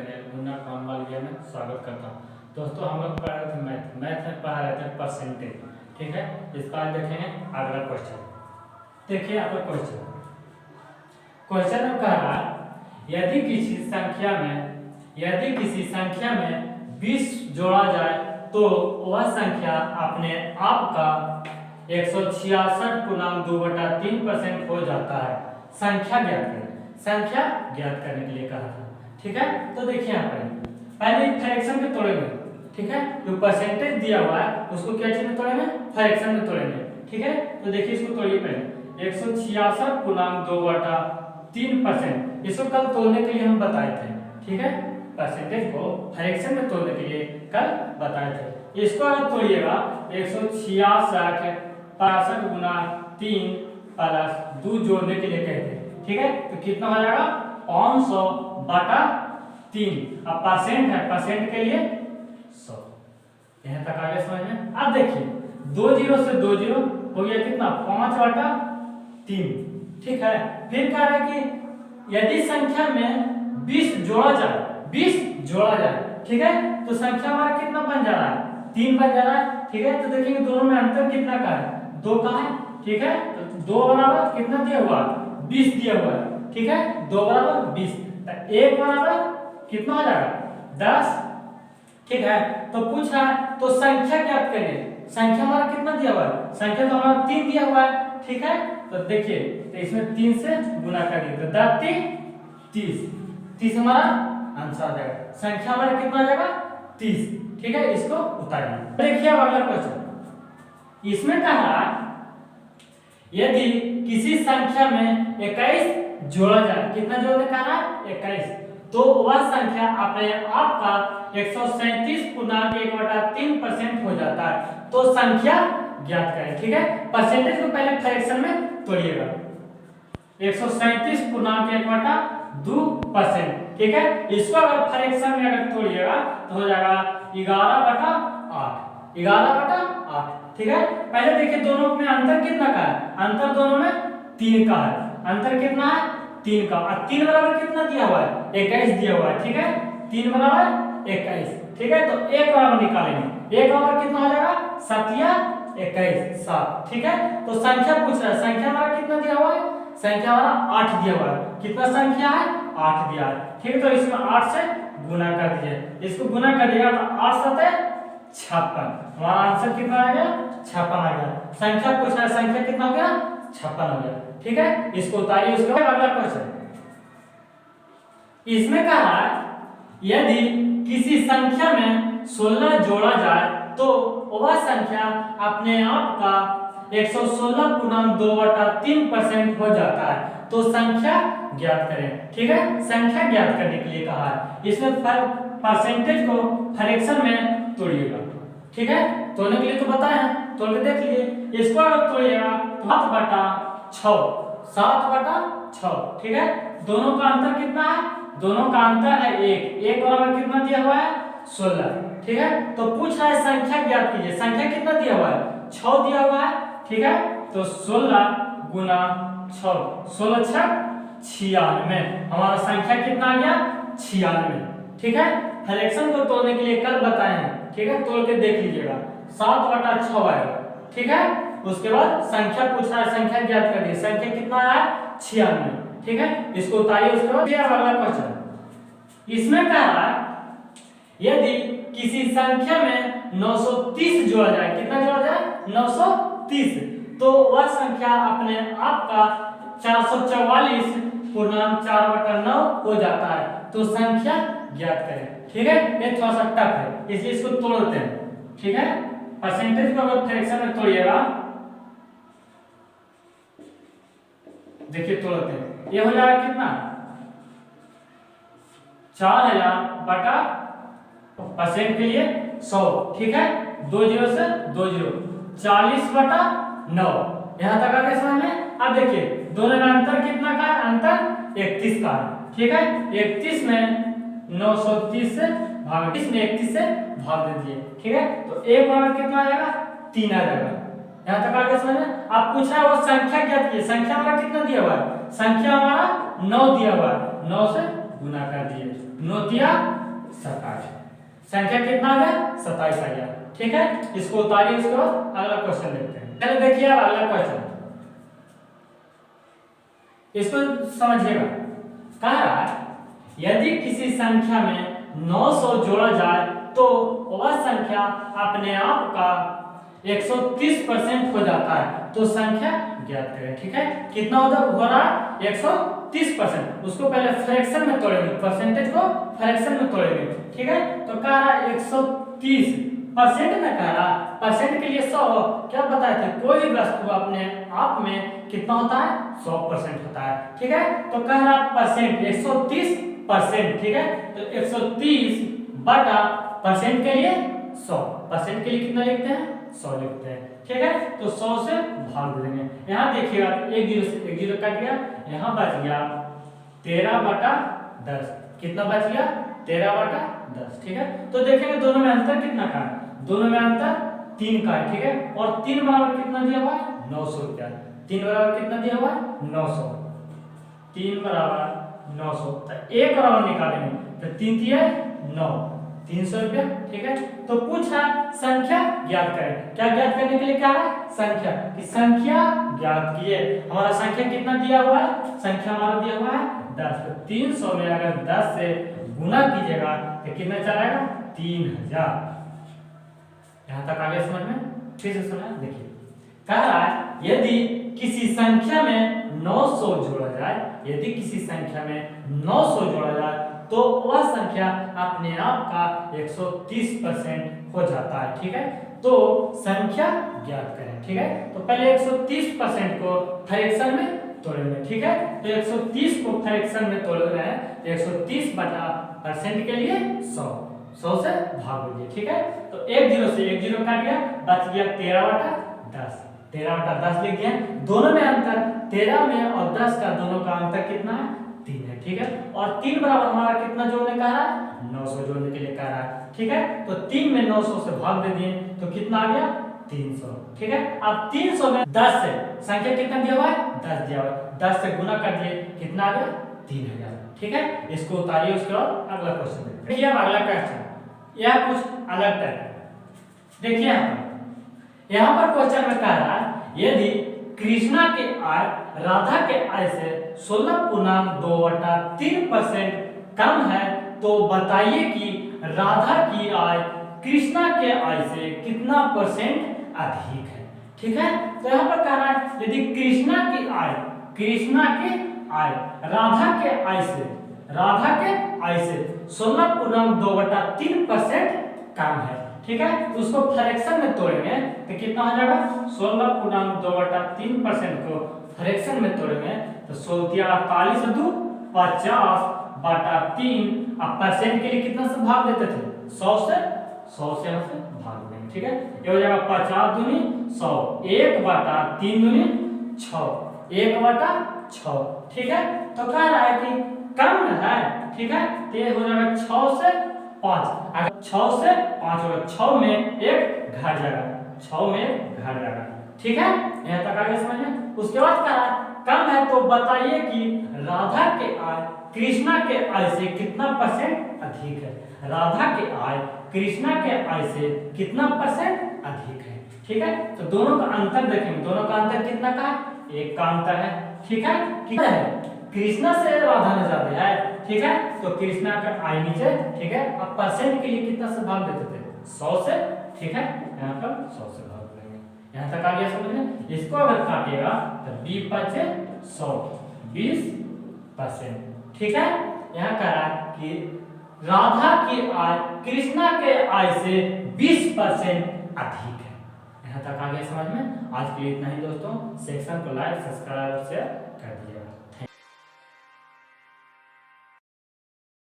Channel Munna कामवालिया में स्वागत करता हूँ। दोस्तों हम लोग पढ़ रहे थे मैथ में पढ़ा रहे थे परसेंटेज। ठीक है, इसका आज देखेंगे अगला क्वेश्चन। देखिए अगला क्वेश्चन में कह रहा है यदि किसी संख्या में 20 जोड़ा जाए तो वह संख्या अपने आप का 166/2/3% हो जाता है। संख्या ज्ञात करने के लिए कहा था। ठीक है, तो देखिए यहाँ पर पहले फ्रैक्शन में तोड़ेंगे। ठीक है, जो परसेंटेज दिया हुआ है उसको क्या चीज में तोड़ेंगे? फ्रैक्शन में तोड़ेंगे। ठीक है, तो देखिए इसको तोड़िए पहले 166/2/3%। इसको कल तोड़ने के लिए हम बताए थे। ठीक है, परसेंटेज को फ्रैक्शन में तोड़ने के लिए कल बताए थे। इसको अगर तोड़िएगा 166/3 जोड़ने के लिए कहते हैं। ठीक है, तो कितना हो जाएगा? 500/3। अब परसेंट है, परसेंट के लिए 100। यहां तक आगे समझ में? अब देखिए 2 0 से 2 0 हो गया कितना? 5/3। ठीक है, फिर कह रहा है कि यदि संख्या में 20 जोड़ा जाए, ठीक है, तो संख्या हमारा कितना बन जा रहा है? 3 बन जा रहा है। ठीक है, तो देखेंगे दोनों में अंतर कितना का है? 2 का है। ठीक है, तो 2 बराबर कितना दिया हुआ? 20 दिया हुआ है। ठीक है, 2 बराबर 20, तो 1 बराबर कितना हो जाएगा? 10। ठीक है, तो पूछ रहा है तो संख्या ज्ञात करें। संख्या हमारा कितना दिया हुआ है? संख्या तो हमारा 3 दिया हुआ है। ठीक है, तो देखिए तो इसमें 3 से गुना कर दिए तो 10 3 30। 30 हमारा आंसर आ जाएगा। संख्या हमारा कितना आ जाएगा? 30। ठीक है, इसको उतारिए। देखिए अगला क्वेश्चन, इसमें कहा यदि किसी संख्या में 21 जोड़ा जाए, कितना जोड़ने का है? 21, तो वह संख्या अपने आप का 137.1/3% हो जाता है। तो संख्या ज्ञात करें। ठीक है, परसेंटेज को पहले फ्रैक्शन में तोड़िएगा 137.1/2%। ठीक है, इसको अगर फ्रैक्शन में अगर तोड़िएगा तो हो जाएगा 11/8। 11/8। ठीक है, पहले देखिए दोनों में अंतर कितना का है? अंतर दोनों में 3 का है। अंतर कितना है? 3 का। और 3 बराबर कितना दिया हुआ है? 21 दिया हुआ है। ठीक है, 3 बराबर 21। ठीक है, तो 1 बराबर निकालेंगे। 1 बराबर कितना हो जाएगा? 7 या 21 7। ठीक है, तो संख्या पूछ रहा है, संख्या हमारा कितना दिया हुआ है? संख्या हमारा 8 दिया हुआ है। कितना संख्या है? 8 दिया है। ठीक है, तो इसमें 8 से गुना कर दीजिए। इसको गुना कर दिएगा तो 8 7 56। हमारा आंसर कितना आ गया? 56 आ गया। संख्या पूछ रहा है, संख्या कितना हो गया? 56 हो गया। ठीक है, इसको उतारिए। उसके बाद अगला क्वेश्चन, इसमें कहा है यदि किसी संख्या में 16 जोड़ा जाए तो वह संख्या अपने आप का 116.2/3% हो जाता है। तो संख्या ज्ञात करें। ठीक है, संख्या ज्ञात करने के लिए कहा है। इसमें परसेंटेज को फ्रैक्शन में तोड़िएगा। ठीक है, तोड़ने के लिए तो बताया, तोड़ के देख लीजिए। इसको अगर तोड़िएगा 7/6। ठीक है, दोनों का अंतर कितना है? दोनों का अंतर है 1 बराबर कितना दिया हुआ है? 16। ठीक है, तो पूछ रहा है संख्या ज्ञात कीजिए। संख्या कितना दिया हुआ है? 6 दिया हुआ है। ठीक है, तो 16 गुना 6, 16 6 96। हमारा संख्या कितना आ गया? 96। ठीक है, फ्रैक्शन को तोड़ने के लिए कल बताए हैं। ठीक है, तोड़ के देख लीजिएगा 7/6 आएगा। ठीक है, उसके बाद संख्या पूछ रहा है, संख्या ज्ञात कर दी। संख्या कितना आया? 96। ठीक है, इसको उतारिए। उसके बाद अगला क्वेश्चन, इसमें कह रहा है यदि किसी संख्या में 930 जोड़ा जाए, कितना जोड़ा जाए? 930, तो वह संख्या अपने आप का 444.4/9 हो जाता है। तो संख्या ज्ञात करें। ठीक है, ये थोड़ा सा टफ है, इसलिए इसको तोड़ते हैं। ठीक है, परसेंटेज को अगर फ्रैक्शन में तोड़िएगा, देखिए तोड़ते हैं, ये हो जाएगा कितना? 4000/% के लिए 100। ठीक है, 2 0 से 2 0 40/9। यहां तक आगे समझ में? अब देखिए दोनों में अंतर कितना का है? अंतर 31 का है। ठीक है, 31 में 930 से भाग, इसमें 31 से भाग दे दिए। ठीक है, तो 1 बराबर कितना आ जाएगा? 3 आ जाएगा। यहां तक आगे समझ में? आप पूछ रहा है वो संख्या ज्ञात कीजिए। संख्या हमारा कितना दिया हुआ है? संख्या हमारा 9 दिया हुआ है। 9 से गुना कर दिए, नौतिया 27, संख्या कितना आ गया 27 आ गया। ठीक है, इसको उतारिए, उसके बाद अगला क्वेश्चन देखते हैं। चलिए देखिए अब अगला क्वेश्चन, इसको समझिएगा। कह रहा है यदि किसी संख्या में 900 जोड़ा जाए तो वह संख्या अपने आप का 130% हो जाता है, तो संख्या ज्ञात करें। ठीक है, कितना हो रहा है 130%, उसको पहले फ्रैक्शन में तोड़ेंगे, परसेंटेज को फ्रैक्शन में तोड़ेंगे। ठीक है, तो कह रहा है 130% में, कह रहा परसेंट के लिए 100, क्या बताए थे, कोई भी वस्तु अपने आप में कितना होता है 100% होता है। ठीक है, तो कह रहा परसेंट 130%। ठीक है, तो 130 बटा परसेंट के लिए 100, परसेंट के लिए कितना लिखते हैं 100 लिखते हैं। ठीक है, तो 100 से भाग देंगे। यहाँ देखिएगा एक जीरो कट गया, यहाँ बच गया 13/10, कितना बच गया 13/10। ठीक है, तो देखेंगे दोनों में अंतर कितना का है, दोनों में अंतर 3 का है। ठीक है, और 3 बराबर कितना दिया हुआ है 900 रुपया, 3 बराबर कितना दिया हुआ है 900, 3 बराबर 900, तो 1 बराबर निकालेंगे तो 3 दिया 9, 300 रुपया। ठीक है, तो पूछा संख्या ज्ञात करें, क्या ज्ञात करने के लिए क्या है संख्या, कि संख्या ज्ञात किए। हमारा संख्या कितना दिया हुआ है, संख्या हमारा दिया हुआ है 10, तो 300 में अगर 10 से गुना कीजिएगा तो कितना चलाएगा 3000। यहां तक आगे समझ में, फिर से सुना देखिए। कह रहा है यदि किसी संख्या में 900 जोड़ा जाए, यदि किसी संख्या में 900 जोड़ा जाए तो वह संख्या अपने आप का 130% हो जाता है। ठीक है, तो संख्या ज्ञात करें। ठीक है, तो पहले 130% को फ्रैक्शन में तोड़ेंगे। ठीक है, तो 130 को फ्रैक्शन में तोड़ रहे हैं, 130 बटा परसेंट के लिए 100 से भाग दीजिए। ठीक है, तो एक जीरो से एक जीरो काट गया, बच गया 13/10, 13/10 लिख दिया। दोनों में अंतर 13 में और 10 का दोनों का अंतर कितना है 3 है। ठीक है, और 3 बराबर हमारा कितना जोड़ने का है 900 जोड़ने के लिए कह रहा है। ठीक है, तो 3 में 900 से भाग दे दिए तो कितना आ गया 300। ठीक है, अब 300 में 10 से संख्या कितना दिया हुआ है 10 दिया हुआ है, 10 से गुना कर दिए कितना आ गया 3000। ठीक है, इसको उतारिए, उसके बाद अगला क्वेश्चन देखिए। अब अगला क्वेश्चन यह कुछ अलग टाइप है। देखिए यहाँ पर क्वेश्चन में कह रहा है यदि कृष्णा के आय राधा के आय से 16.2/3% कम है तो बताइए कि राधा की आय कृष्णा के आय से कितना परसेंट अधिक है। ठीक है, तो यहाँ पर कह रहा है यदि कृष्णा की आय राधा के आय से 16.2/3% कम है। ठीक है, तो उसको फ्रैक्शन में तोड़ेंगे तो कितना हो जाएगा 16.2/3% को फ्रैक्शन में तोड़ेंगे तो 16 50/3, अब परसेंट के लिए कितना से भाग देते थे 100 से यहाँ से भाग देंगे। ठीक है, ये हो जाएगा 50 दूनी 100, 1/3 दूनी 6, 1/6। ठीक है, तो कह रहा है कि कम है। ठीक है, तो ये हो जाएगा 6 से 5, अगर 6 से 5 होगा, 6 में 1 घट जाएगा, 6 में घट जाएगा। ठीक है, यहाँ तक आगे समझिए। उसके बाद कह रहा है कम है तो बताइए कि राधा के आय कृष्णा के आय से कितना परसेंट अधिक है, राधा के आय कृष्णा के आय से कितना परसेंट अधिक है। ठीक है, तो दोनों का अंतर देखेंगे, दोनों का अंतर कितना का है 1 का अंतर है। ठीक है, कितना है कृष्णा से राधा ने ज्यादा है। ठीक है, तो कृष्णा का आय नीचे। ठीक है, अब परसेंट के लिए कितना से भाग देते थे 100 से। ठीक है, यहाँ पर 100 से भाग देंगे। यहाँ तक आ गया समझ में। इसको अगर काटिएगा तो 20 20%। ठीक है, यहाँ कह रहा है कि राधा की आय कृष्णा के आय से 20% अधिक है। यहाँ तक आ गया समझ में। आज के लिए इतना ही दोस्तों, सेक्शन को लाइक सब्सक्राइब शेयर कर दीजिएगा।